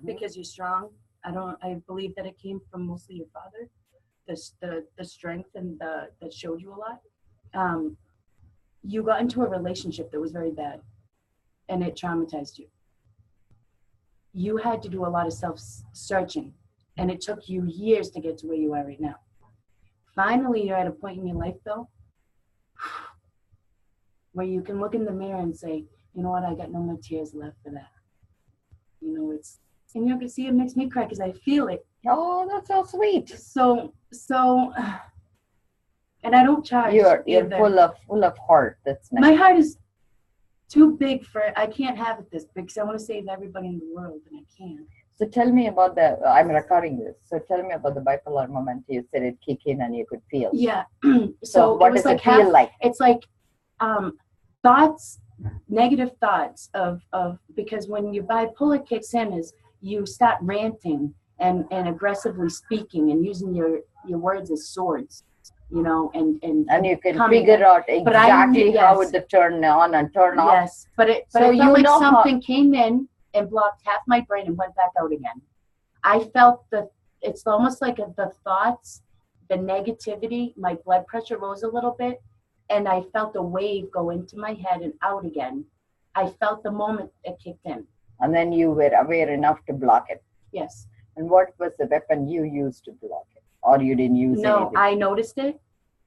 because you're strong. I believe that it came from mostly your father, the strength and that showed you a lot. Um, you got into a relationship that was very bad and it traumatized you. You had to do a lot of self-searching, and it took you years to get to where you are right now. Finally, you're at a point in your life, though, where you can look in the mirror and say, you know what, I got no more tears left for that. You know, and you can see it makes me cry because I feel it. Oh, that's so sweet. So, and I don't charge. You're full of heart. That's nice. My heart is too big I can't have it this big because I want to save everybody in the world, and I can't. So tell me about I'm recording this. So tell me about the bipolar moment. You said it kicked in and you could feel. Yeah. So what does it feel like? It's like thoughts, negative thoughts of because when your bipolar kicks in is you start ranting and aggressively speaking and using your words as swords, you know, and you can figure out exactly how to turn on and turn off. Yes, but it felt like something came in and blocked half my brain and went back out again. I felt it's almost like the thoughts, the negativity, my blood pressure rose a little bit, and I felt a wave go into my head and out again. I felt the moment it kicked in. And then you were aware enough to block it. Yes. And what was the weapon you used to block it? Or you didn't use it? No, I noticed it.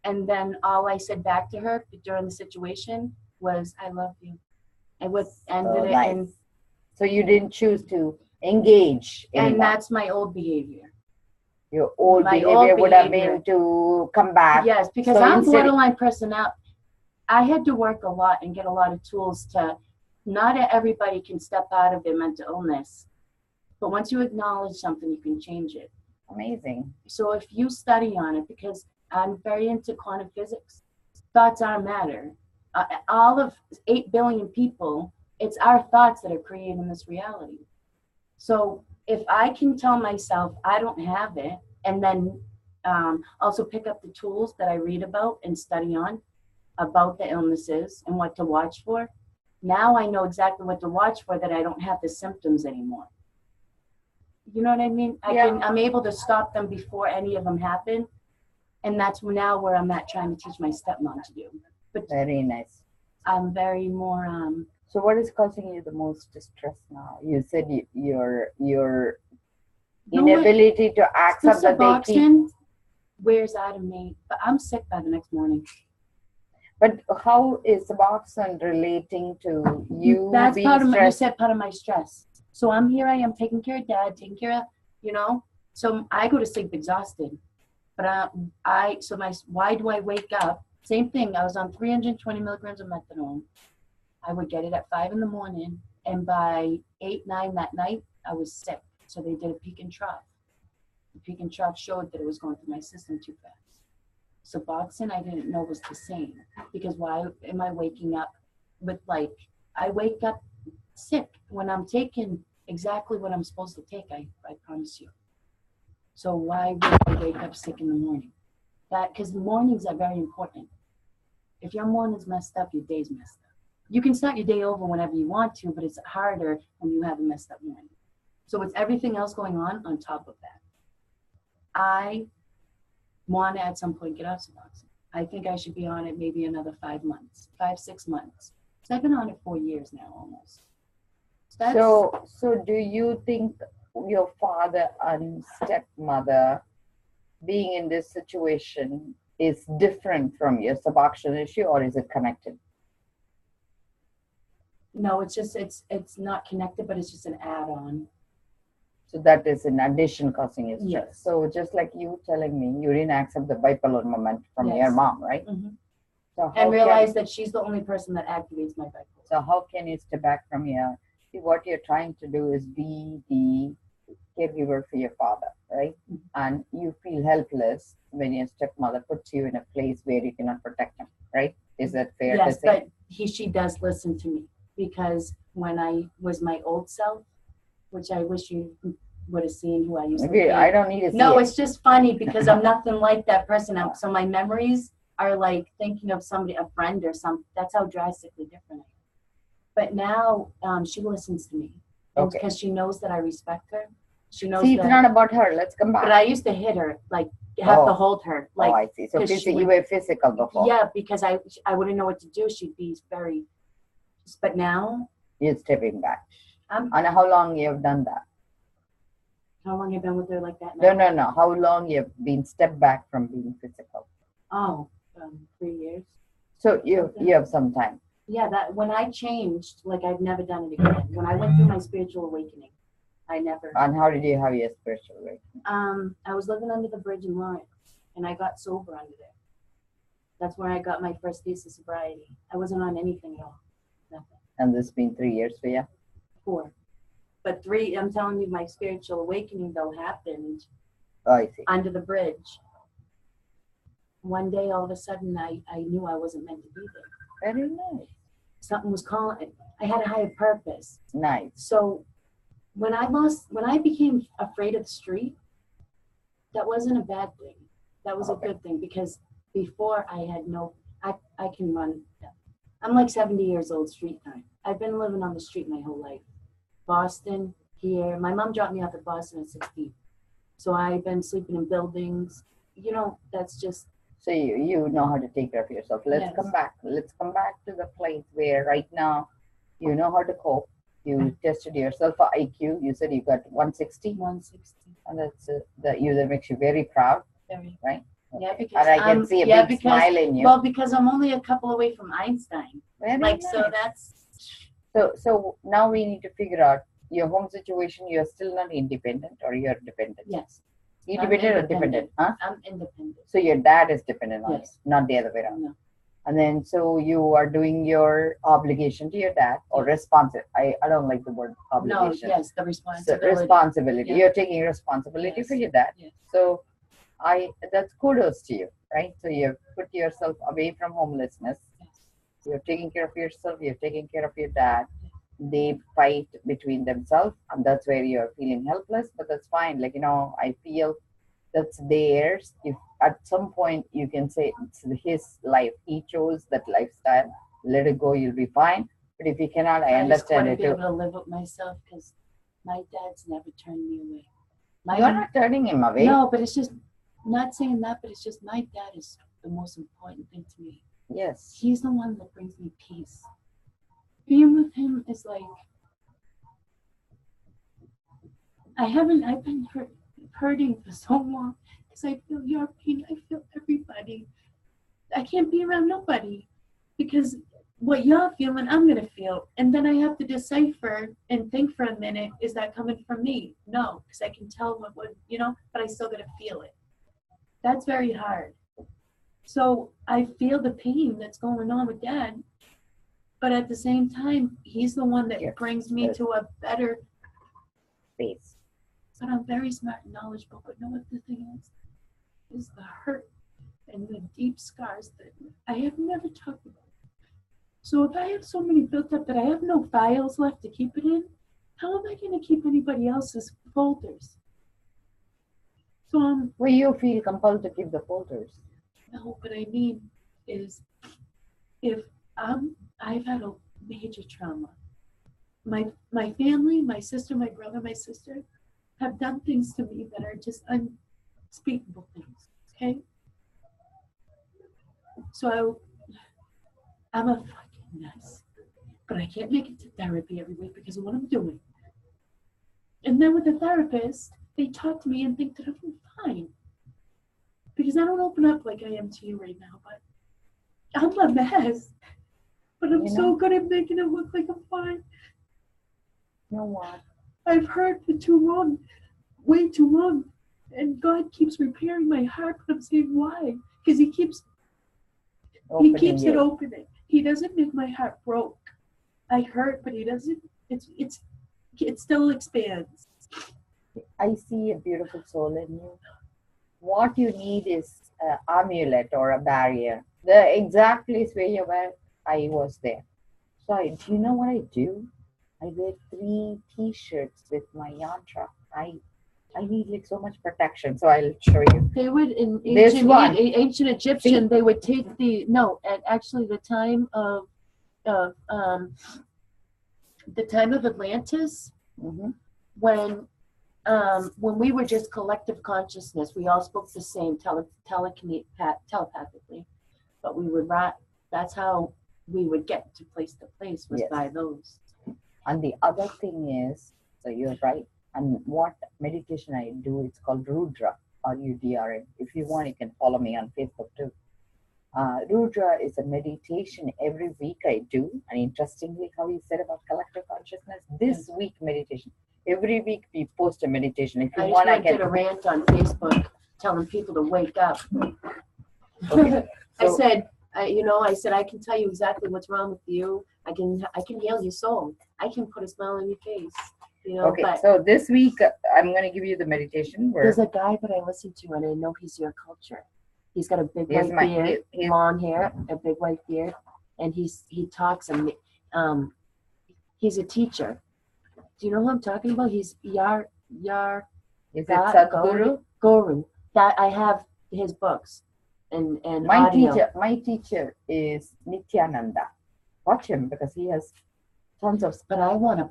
And then all I said back to her during the situation was, I love you. And ended it. Nice. So you didn't choose to engage anymore. And that's my old behavior. Your old behavior would have been to come back. Yes, because I'm borderline personality. I had to work a lot and get a lot of tools not everybody can step out of their mental illness. But once you acknowledge something, you can change it. Amazing. So if you study on it, because I'm very into quantum physics, thoughts are matter. All of 8 billion people, it's our thoughts that are creating this reality. So if I can tell myself I don't have it, and then also pick up the tools that I read about and study on about the illnesses and what to watch for, now I know exactly what to watch for, that I don't have the symptoms anymore. You know what I mean? I'm able to stop them before any of them happen. And that's now where I'm at trying to teach my stepmom to do. But very nice. I'm very more So what is causing you the most distress now? You said your inability to accept that Suboxone wears out of me, but I'm sick by the next morning. But how is Suboxone relating to you? That's part of my stress. So I am taking care of Dad, taking care of, you know. So I go to sleep exhausted. But why do I wake up? Same thing. I was on 320 milligrams of methadone. I would get it at 5 in the morning, and by 8, 9 that night, I was sick. So they did a peak and trough. The peak and trough showed that it was going through my system too fast. Suboxone, I didn't know was the same, because why am I waking up with I wake up sick when I'm taking exactly what I'm supposed to take. I promise you. So why would I wake up sick in the morning? Because mornings are very important. If your morning's messed up, your day's messed up. You can start your day over whenever you want to, but it's harder when you have a messed up morning. So it's everything else going on top of that. I want to at some point get off Suboxone. I think I should be on it maybe another 5 months, 6 months. So I've been on it 4 years now almost. So do you think your father and stepmother being in this situation is different from your Suboxone issue, or is it connected? No, it's just it's not connected, but it's just an add-on. So that is in addition causing you stress. Yes. So just like you telling me, you didn't accept the bipolar moment from your mom, right? Mm-hmm. So and realize that she's the only person that activates my bipolar. So how can you step back from here? See, what you're trying to do is be the caregiver for your father, right? Mm-hmm. And you feel helpless when your stepmother puts you in a place where you cannot protect him, right? Is that fair to say? Yes, but she does listen to me, because when I was my old self, which I wish you would have seen who I used to be. I don't need to see No, it's just funny because I'm nothing like that person. So my memories are like thinking of somebody, a friend or something. That's how drastically different I am. But now she listens to me. and Okay. because she knows that I respect her. She knows See, it's that. not about her. Let's come back. But I used to hit her, like have to Oh. hold her, Oh, like I see. So 'cause she you would- were physical before. yeah, because I wouldn't know what to do. She'd be very. But now, You're stepping back. I'm. And how long you have done that? How long have you been with her like that No, now? no, no. How long you have been stepped back from being physical? Oh, 3 years. So you have some time. Yeah, that when I changed, like I've never done it again. When I went through my spiritual awakening, I never. And how did you have your spiritual awakening? I was living under the bridge in Lawrence, and I got sober under there. That's where I got my first taste of sobriety. I wasn't on anything at all, nothing. And this has been 3 years for you? 4, but 3. I'm telling you, my spiritual awakening though happened Oh, I see. under the bridge. One day, all of a sudden, I knew I wasn't meant to be there. Very nice. Something was calling. I had a higher purpose. Nice. So when I became afraid of the street, that wasn't a bad thing. That was a good thing, because before I had I can run. I'm like 70 years old street time. I've been living on the street my whole life. Boston, here. My mom dropped me off at Boston at 16. So I've been sleeping in buildings. You know, that's just. So you know how to take care of yourself. Let's Yes. come back. Let's come back to the place where right now you know how to cope. You tested yourself for IQ. You said you got 160. 160. And that makes you very proud, Very. right? Yeah, because And I can see a big smile in you. Well, because I'm only a couple away from Einstein. Very Like, nice. so that's. So now we need to figure out your home situation. You're still not independent, or you're dependent? Yes. Independent or dependent? Huh? I'm independent. So your dad is dependent on Yes. you, not the other way around. No. And then so you are doing your obligation to your dad, or responsive. I don't like the word No, obligation. yes, the So responsibility. responsibility. Yeah. You're taking responsibility Yes. for your dad. Yes. So that's kudos to you, right? So you've put yourself away from homelessness. Yes. You're taking care of yourself. You're taking care of your dad. They fight between themselves, and that's where you're feeling helpless. But that's fine. Like, I feel that's theirs. If at some point you can say it's his life, he chose that lifestyle. Let it go. You'll be fine. But if you cannot, I understand I it just want to be too. able to live with myself, because my dad's never turned me away. You're not turning him away. No, but it's just, not saying that, but it's just my dad is the most important thing to me. Yes. He's the one that brings me peace. Being with him is like, I've been hurting for so long, because I feel your pain, I feel everybody. I can't be around nobody, because what you're feeling, I'm gonna feel. And then I have to decipher and think for a minute, is that coming from me? No, because I can tell what, but I still gotta feel it. That's very hard. So I feel the pain that's going on with Dad, but at the same time, he's the one that brings me to a better space. But I'm very smart and knowledgeable. But know what the thing is the hurt and the deep scars that I have never talked about. So if I have so many built up that I have no files left to keep it in, how am I going to keep anybody else's folders? So Well, you feel compelled to keep the folders. No, what I mean is, if I've had a major trauma. My family, my sister, my brother, my sister, have done things to me that are just unspeakable things. Okay. So I'm a fucking mess, but I can't make it to therapy every week because of what I'm doing. And then with the therapist, they talk to me and think that I'm fine. Because I don't open up like I am to you right now, but I'm a mess. But I'm so good at making it look like I'm fine. You know what? I've hurt for too long, way too long. And God keeps repairing my heart, but I'm saying why? Because He keeps it opening. He doesn't make my heart broke. I hurt, but He doesn't. It still expands. I see a beautiful soul in you. What you need is an amulet or a barrier. The exact place where you were, I was there. So do you know what I do? I wear 3 T-shirts with my yantra. I need like so much protection. So I'll show you. They would in ancient Egyptian. They would take at actually the time of Atlantis. Mm-hmm. When we were just collective consciousness, we all spoke the same telepathically, but we would write. That's how we would get to place was Yes. by those. And the other thing is, so you're right. And what meditation I do, it's called Rudra, Rudra. If you want, you can follow me on Facebook too. Rudra is a meditation every week I do. And interestingly, how you said about collective consciousness, this week meditation. Every week we post a meditation. If you want, I can. Did a rant on Facebook telling people to wake up. Okay. So, I said, I can tell you exactly what's wrong with you. I can heal your soul. I can put a smile on your face. okay, but so this week I'm going to give you the meditation. There's a guy that I listen to, and I know he's your culture. He's got a big white beard, long hair, a big white beard, and he talks and he's a teacher. Do you know who I'm talking about? He's Yar. Is it Sadhguru? Guru. That I have his books and my audio. My teacher is Nityananda. Watch him because he has tons of. But I want a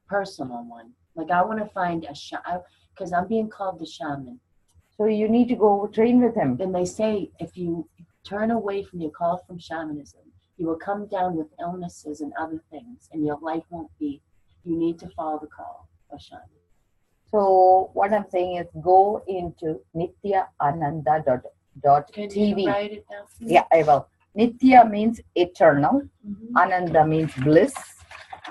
personal one. Like I want to find a shaman, because I'm being called the shaman. So you need to go train with him. And they say if you turn away from your call from shamanism, you will come down with illnesses and other things, and your life won't be. You need to follow the call of shaman. So what I'm saying is go into nityaananda.tv. Can you write it down? Yeah, I will. Nitya means eternal. Mm-hmm. Ananda means bliss.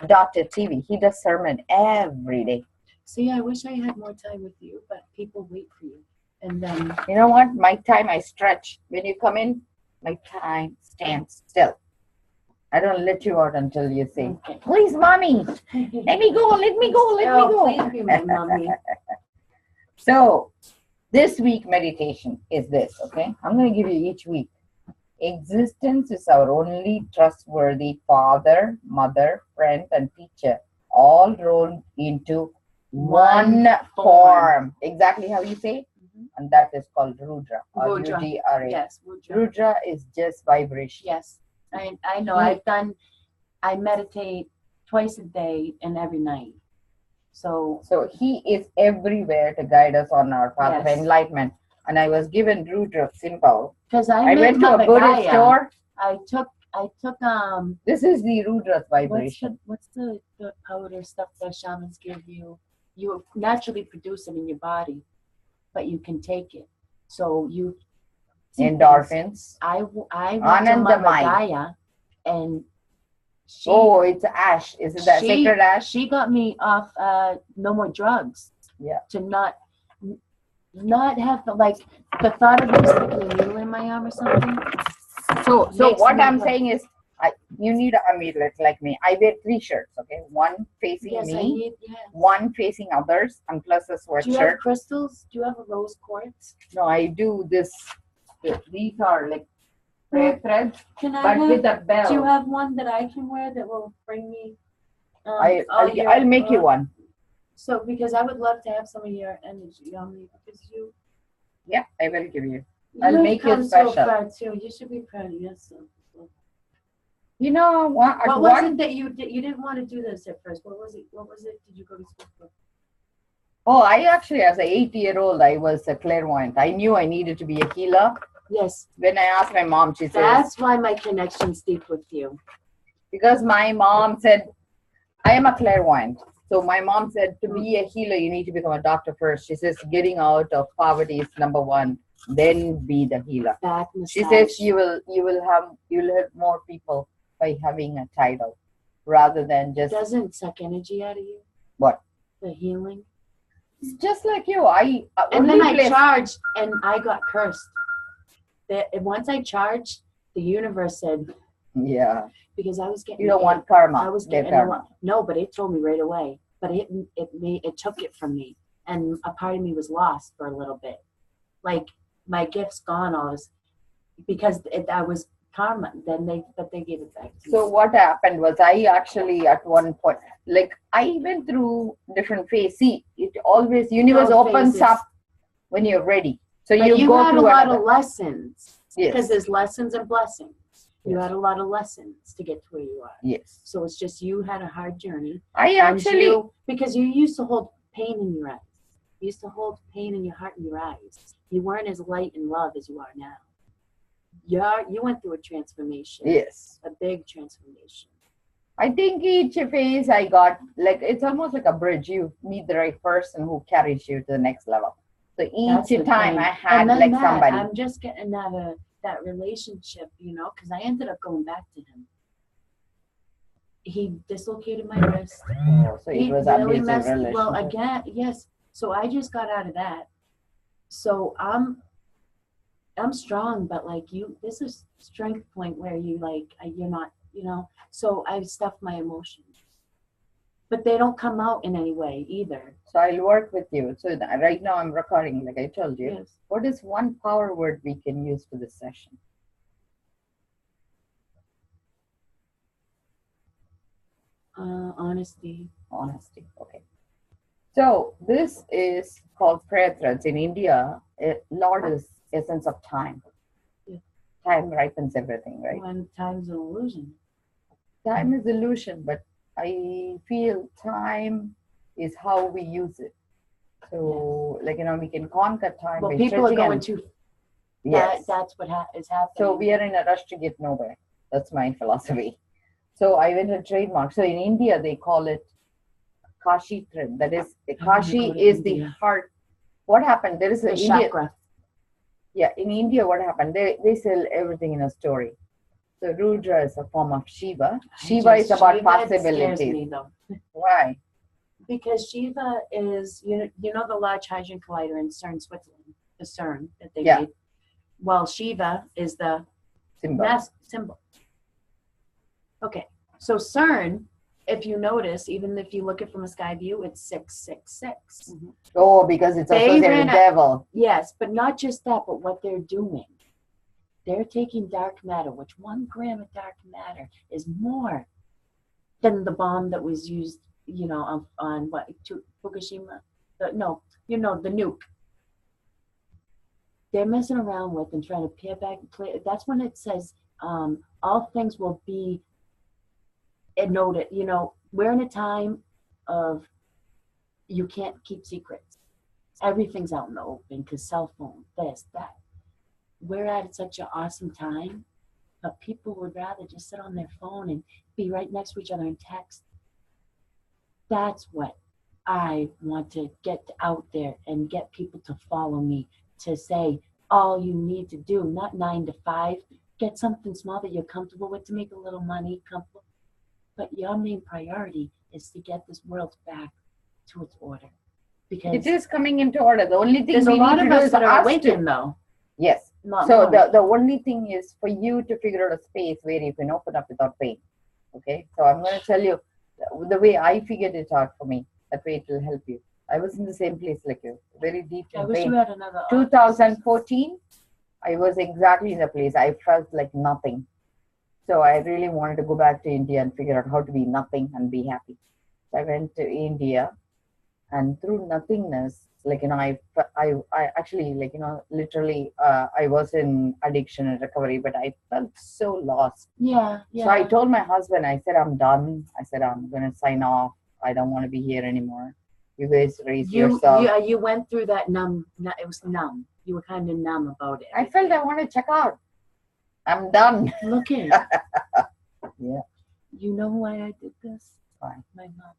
.tv. He does sermon every day. See, I wish I had more time with you, but people wait for you. And then you know what? My time I stretch. When you come in, my time stands still. I don't let you out until you say, okay. Please, mommy, let me go, let me go, let me go. Please be my mommy. So, this week meditation is this, okay? I'm going to give you each week. Existence is our only trustworthy father, mother, friend, and teacher, all rolled into one form. Exactly how you say? Mm-hmm. And that is called Rudra. Or Rudra. Rudra. Yes, Rudra. Rudra is just vibration. Yes, I know. I meditate twice a day and every night. So he is everywhere to guide us on our path of enlightenment. And I was given Rudra symbol. Because I went to a Buddhist store. I took this is the Rudra's vibration. What's the powder stuff that shamans give you? You naturally produce it in your body, but you can take it. So you endorphins. I went to Mother Gaia, and it's ash. Is it that sacred ash? She got me off no more drugs. Yeah. To not have the thought of me sticking a needle in my arm or something. So what I'm saying is, you need an amulet like me. I wear 3 shirts, okay? One facing me, one facing others, and plus a sweatshirt. Do you have crystals? Do you have a rose quartz? No, I do this. These are like prayer threads, with a bell. Do you have one that I can wear that will bring me? I'll make you one. So, because I would love to have some of your energy on me, because you. Yeah, I will give you. I'll make you special. So far too. You should be proud of yourself. You know what? What was it that you did? You didn't want to do this at first. What was it? Did you go to school for? Oh, I actually, as an 8-year-old, I was a clairvoyant. I knew I needed to be a healer. Yes. When I asked my mom, she said. That's why my connection's deep with you. Because my mom said, I am a clairvoyant. So my mom said, to be a healer, you need to become a doctor first. She says, getting out of poverty is number 1. Then be the healer. She says you will help more people by having a title rather than just. It doesn't suck energy out of you. What? The healing. It's just like you. And then I charged, and I got cursed. Once I charged, the universe said. Yeah. Because I was getting. You don't want karma. I was getting karma. No, but it told me right away. But it took it from me, and a part of me was lost for a little bit. Like my gift's gone, all this, because I was karma. Then they gave it back to me. So what happened was, I actually at one point, I went through different phases. See, it always universe opens up when you're ready. So you go had through a lot of lessons. Yes. Because there's lessons and blessings. You had a lot of lessons to get to where you are. Yes. So it's just you had a hard journey. Because you used to hold pain in your eyes. You used to hold pain in your heart and your eyes. You weren't as light and love as you are now. You went through a transformation. Yes. A big transformation. I think each phase I got, like, it's almost like a bridge. You meet the right person who carries you to the next level. So each time I had like somebody. I'm just getting out of that relationship, because I ended up going back to him. He dislocated my wrist. Oh, so it was really abusive relationship. Well, again, yes. So I just got out of that. So I'm strong, but like this is strength point where you're not, so I stuff my emotions. But they don't come out in any way either. So I'll work with you. So right now I'm recording, like I told you. Yes. What is one power word we can use for this session? Honesty. Honesty. Okay. So this is called prayer threads. In India, Lord is essence of time. Yeah. Time ripens everything, right? When time's an illusion. Time is illusion, but I feel time is how we use it. So, we can conquer time. Well, people are going to. Yes. That's what is happening. So we are in a rush to get nowhere. That's my philosophy. So I went to trademark. So in India, they call it Kashi thread. That is, Kashi is the heart. What happened? There is a chakra. Yeah, in India, what happened? They sell everything in a story. So Rudra is a form of Shiva. Shiva is about possibilities. Scares me, though. Why? Because Shiva is, the Large Hadron Collider in CERN, Switzerland, the CERN that they made. Well, Shiva is the symbol. Okay, so CERN, if you notice, even if you look at it from a sky view, it's 666. Mm-hmm. Oh, because it's associated with the devil. Yes, but not just that, but what they're doing. They're taking dark matter, which 1 gram of dark matter is more than the bomb that was used, on what, Fukushima? The nuke. They're messing around with and trying to peer back and play. That's when it says all things will be noted. We're in a time of you can't keep secrets. Everything's out in the open because cell phone, this, that. We're at such an awesome time, but people would rather just sit on their phone and be right next to each other and text. That's what I want to get out there and get people to follow me, to say all you need to do, not 9 to 5, get something small that you're comfortable with to make a little money, comfortable. But your main priority is to get this world back to its order. Because it is coming into order. The only thing there's a lot of us that are awakened, though. Yes. So the only thing is for you to figure out a space where you can open up without pain. Okay. So I'm going to tell you the way I figured it out for me. That way it will help you. I was in the same place like you, very deep in pain. I wish you had another. 2014, I was exactly in the place. I felt like nothing. So I really wanted to go back to India and figure out how to be nothing and be happy. So I went to India, and through nothingness, I actually, literally, I was in addiction and recovery, but I felt so lost. Yeah. So I told my husband, I said, I'm done. I said, I'm going to sign off. I don't want to be here anymore. You guys raise yourself. Yeah, you went through that it was numb. You were kind of numb about it. I felt I want to check out. I'm done. Look at it. Yeah. You know why I did this? Why? My mom.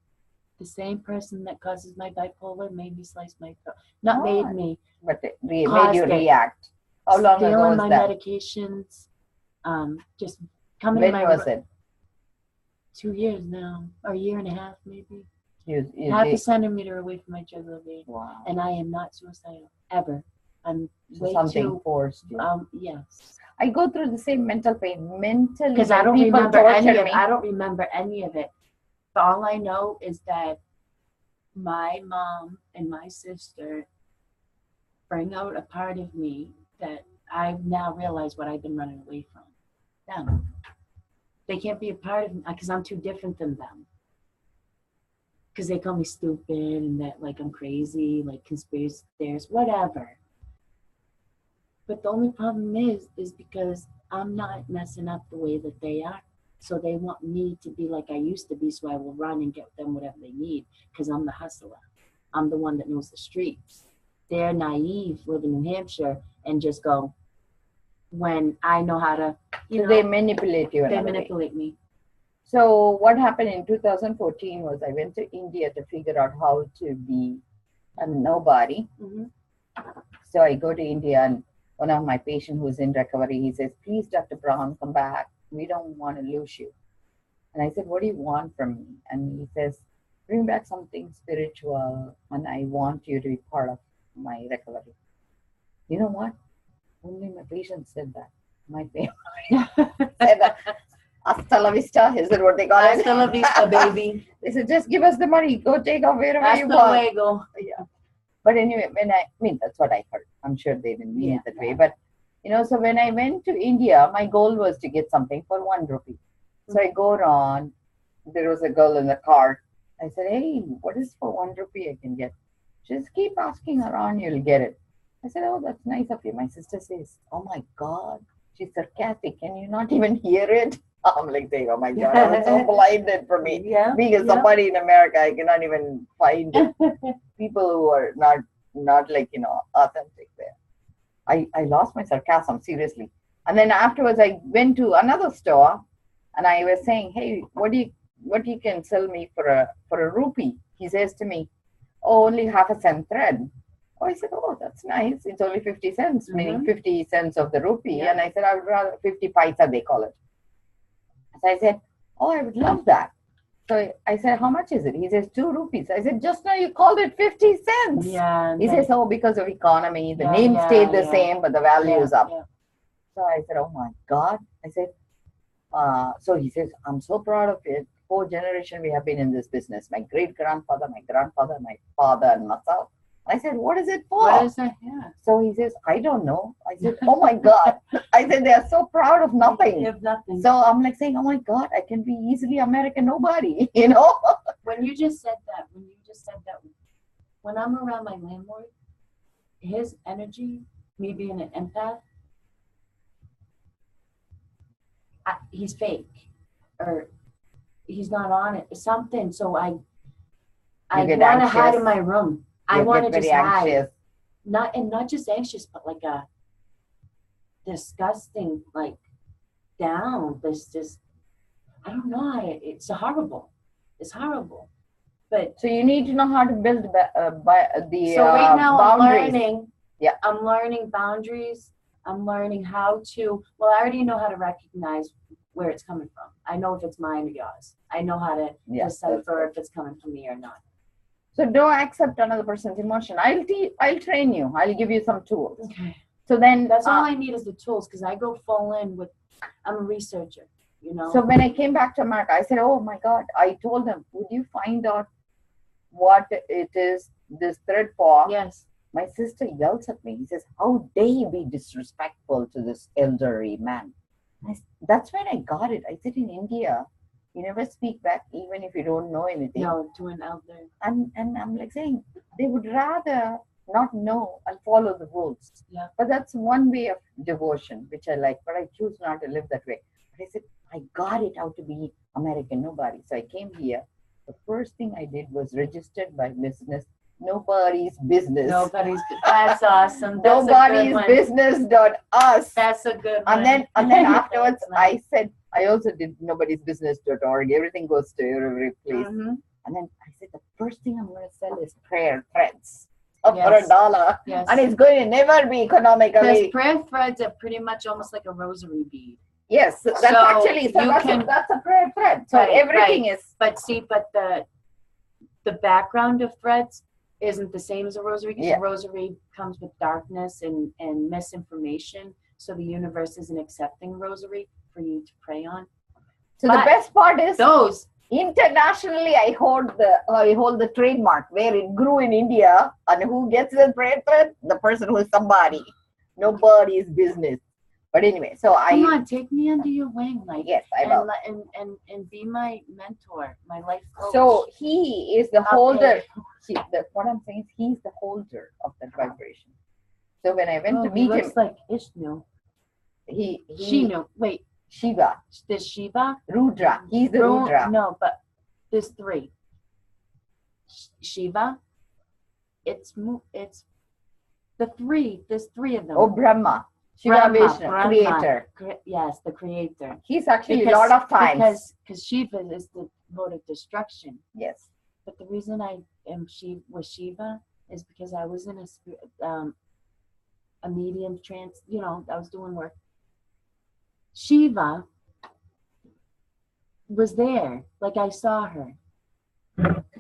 The same person that causes my bipolar made me slice my throat. Not made me. But it made you react. How long ago was my that? Medications. Just coming When was it? 2 years now. Or a year and a half, maybe. You half a centimeter away from my jugular vein. Wow. And I am not suicidal. Ever. I'm way something forced you. Yes. I go through the same mental pain. Mentally, because I don't remember any of it. I don't remember any of it. But all I know is that my mom and my sister bring out a part of me that I now realize what I've been running away from. Them. They can't be a part of me because I'm too different than them. Because they call me stupid and that I'm crazy, conspiracy theorists, whatever. But the only problem is because I'm not messing up the way that they are. So they want me to be like I used to be, so I will run and get them whatever they need because I'm the hustler. I'm the one that knows the streets. They're naive, live in New Hampshire, and just go when I know how to, you So know, they manipulate you. they manipulate me. So what happened in 2014 was I went to India to figure out how to be a nobody. Mm-hmm. So I go to India, and one of my patients who's in recovery, he says, please, Dr. Brown, come back. We don't want to lose you. And I said, what do you want from me? And he says, bring back something spiritual, and I want you to be part of my recovery. You know what? Only my patient said that. My family said that. Hasta la vista, is it what they call it? Hasta la vista, baby. They said, just give us the money. Go take off wherever Hasta you want. luego. Yeah. But anyway, that's what I heard. I'm sure they didn't mean it that way. But, so when I went to India, my goal was to get something for 1 rupee. So I go on. There was a girl in the car. I said, hey, what is for 1 rupee I can get? She says, keep asking around, you'll get it. I said, oh, that's nice of you. My sister says, oh my God, she's sarcastic. Can you not even hear it? I'm like saying, oh my God, I was so blinded for me. Yeah, being as somebody in America, I cannot even find people who are not like, authentic there. I lost my sarcasm, seriously. And then afterwards, I went to another store and I was saying, hey, what you can sell me for a rupee? He says to me, oh, only half a cent thread. Oh, I said, oh, that's nice. It's only 50 cents, meaning 50 cents of the rupee. Yeah. And I said, I would rather 50 paisa, they call it. So I said, oh, I would love that. So I said, how much is it? He says, 2 rupees. I said, just now you called it 50 cents. Yeah. He says, oh, because of economy, the name stayed the same, but the value is up. Yeah. So I said, oh my God. I said, so he says, I'm so proud of it. 4 generations we have been in this business. My great-grandfather, my grandfather, my father, and myself. I said, what is it for? What is it? Yeah. So he says, I don't know. I said, oh my God. I said, they are so proud of nothing. They have nothing. So I'm like saying, oh my God, I can be easily American nobody, When you just said that, when I'm around my landlord, his energy, me being an empath, he's fake. Or he's not on it. Something. So I want to hide in my room. I want to just hide. Not just anxious, but like a disgusting, like down. This I don't know. It's horrible. It's horrible. But so you need to know how to build the so right now boundaries. I'm learning. Yeah, I'm learning boundaries. I'm learning how to. Well, I already know how to recognize where it's coming from. I know if it's mine or yours. I know how to decipher if it's coming from me or not. So don't accept another person's emotion. I'll train you. I'll give you some tools. Okay. So then that's all I need is the tools because I go full in with. I'm a researcher. So when I came back to America, I said, oh my God, I told them, would you find out what it is this thread for? Yes. My sister yells at me. He says, how dare you be disrespectful to this elderly man? That's when I got it. I said, in India, you never speak back even if you don't know anything. No, to an elder. And I'm like saying, they would rather not know and follow the rules. Yeah. But that's one way of devotion, which I like, but I choose not to live that way. But I said, I got it how to be American nobody. So I came here. The first thing I did was registered my business. Nobody's business. That's awesome. That's Nobody's business.us. That's a good one. And then afterwards I said, I also did nobody's business.org. Everything goes to every place. Mm-hmm. And then I said, the first thing I'm going to sell is prayer threads for $1. Yes. And it's going to never be economically. Because prayer threads are pretty much almost like a rosary bead. Yes, that's a prayer thread. So everything is. But the background of threads isn't the same as a rosary because a rosary comes with darkness and misinformation. So the universe isn't accepting rosary for you to pray on. So the best part is those internationally I hold the trademark where it grew in India, and who gets the prayer thread? The person who is somebody. Nobody's business. But anyway, so come on, take me under your wing, like yes, I will, and be my mentor, my life coach. So he is the holder. What I'm saying is he's the holder of that vibration. So when I went to he meet looks him, like Ishnu. he Shinu. Wait, Shiva, there's Shiva. Rudra. He's the Rudra. No, but there's three. Shiva. It's the three. There's three of them. Oh, Brahma. Shiva Vishnu, creator. Yes, the creator. He's actually a lot of times. Because Shiva is the mode of destruction. Yes. But the reason I am with Shiva is because I was in a medium trance. You know, I was doing work. Shiva was there, like I saw her,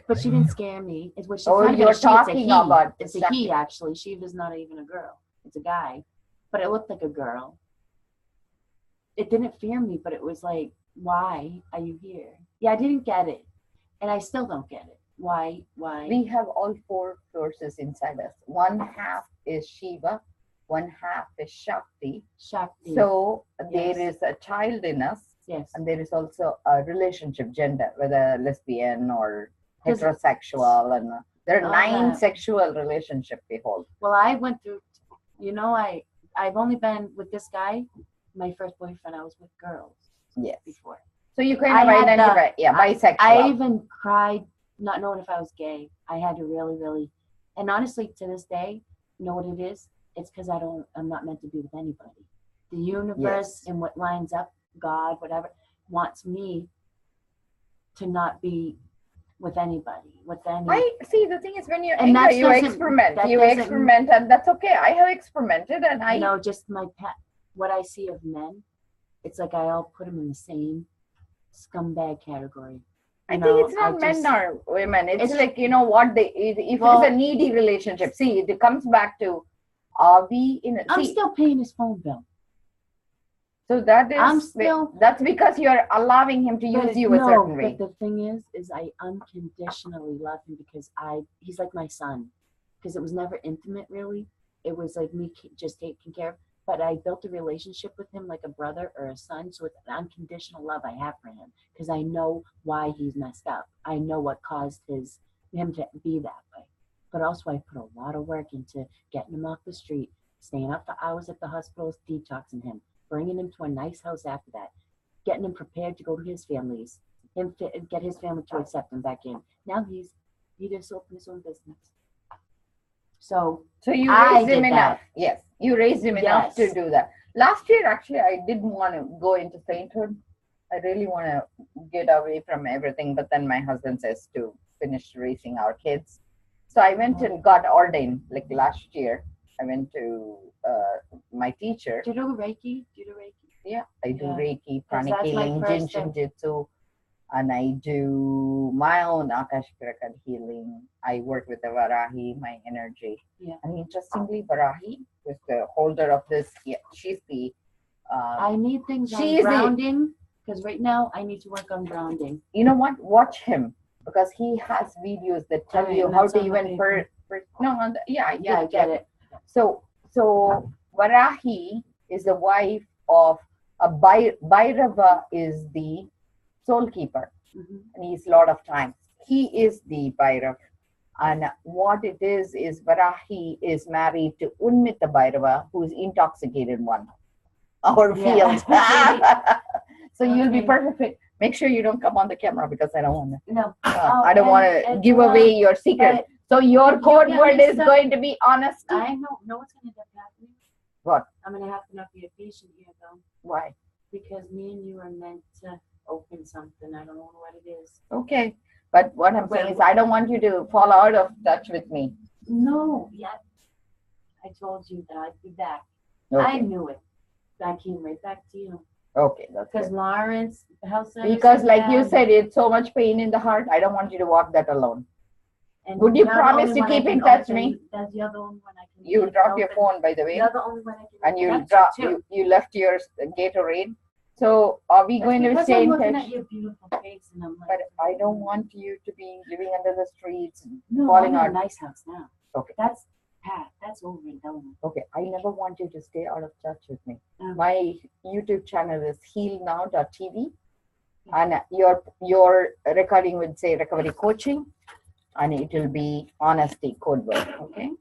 but she didn't scare me. It's what she's you're talking about. It's a he, actually. Shiva's not even a girl. It's a guy, but it looked like a girl. It didn't fear me, but it was like, why are you here? Yeah, I didn't get it, and I still don't get it. Why? We have all four forces inside us. One half is Shiva, one half is Shakti. So there is a child in us. Yes. And there is also a relationship, gender, whether lesbian or heterosexual, and there are 9 sexual relationships we hold. Well, I went through, I've only been with this guy. My first boyfriend, I was with girls. Yes. Before. So you kind of identify, bisexual. I even cried, not knowing if I was gay. I had to really, and honestly, to this day, you know what it is? It's because I'm not meant to be with anybody. The universe and what lines up, God, whatever, wants me to not be with anybody. I see. The thing is, when you're angry, you experiment, and that's okay. I have experimented, and just my pet. What I see of men, it's like I all put them in the same scumbag category. I think it's not men or women. It's like, what if it's a needy relationship. See, it comes back to, are we in? I'm still paying his phone bill. So that's because you're allowing him to use you a certain way. But the thing is I unconditionally love him because he's like my son. Because it was never intimate, really. It was like me just taking care of. But I built a relationship with him like a brother or a son. So it's an unconditional love I have for him because I know why he's messed up. I know what caused him to be that way. But also I put a lot of work into getting him off the street, staying up for hours at the hospitals, detoxing him, bringing him to a nice house after that, getting him prepared to go to his families, get his family to accept him back in. Now he just opened his own business. So you raised him enough. Yes, you raised him enough to do that. Last year, actually, I did want to go into sainthood. I really want to get away from everything, but then my husband says to finish raising our kids. So I went and got ordained like last year. I went to my teacher. Do you do Reiki? Yeah, I do Reiki, pranic healing, Jin Shinjutsu, and I do my own Akashic healing. I work with the Varahi, my energy. Yeah. And interestingly, Varahi was the holder of this. Yeah, she's the. I need things on grounding because right now I need to work on grounding. You know what? Watch him because he has videos that tell you how to even I get it. So Varahi is the wife of a Bhairava is the soul keeper, and he's Lord of Time. He is the Bhairav, and what it is Varahi is married to Unmita Bhairava, who is intoxicated one. Our field. So you'll be perfect. Make sure you don't come on the camera because I don't want to. No. I don't want to give away your secret. So your code word is going to be honesty. I know what's going to happen. What? I'm going to have to not be a patient here, though. Why? Because me and you are meant to open something. I don't know what it is. Okay. But what I'm saying is I don't want you to fall out of touch with me. No. Yeah. I told you that I'd be back. Okay. I knew it. I came right back to you. Okay. That's because Lawrence, because like you said, it's so much pain in the heart. I don't want you to walk that alone. And would you promise to keep in touch with me? That's the other only one I can. You drop your phone, by the way. You're the only one I can. And you left your Gatorade. So are we going to stay in touch? I'm looking at your beautiful face, and I'm like. But I don't want you to be living under the streets and falling out. I'm in a nice house now. Okay. That's over and done with. Okay. I never want you to stay out of touch with me. My YouTube channel is healnow.tv, and your recording would say recovery coaching. And it will be honesty code word. Okay.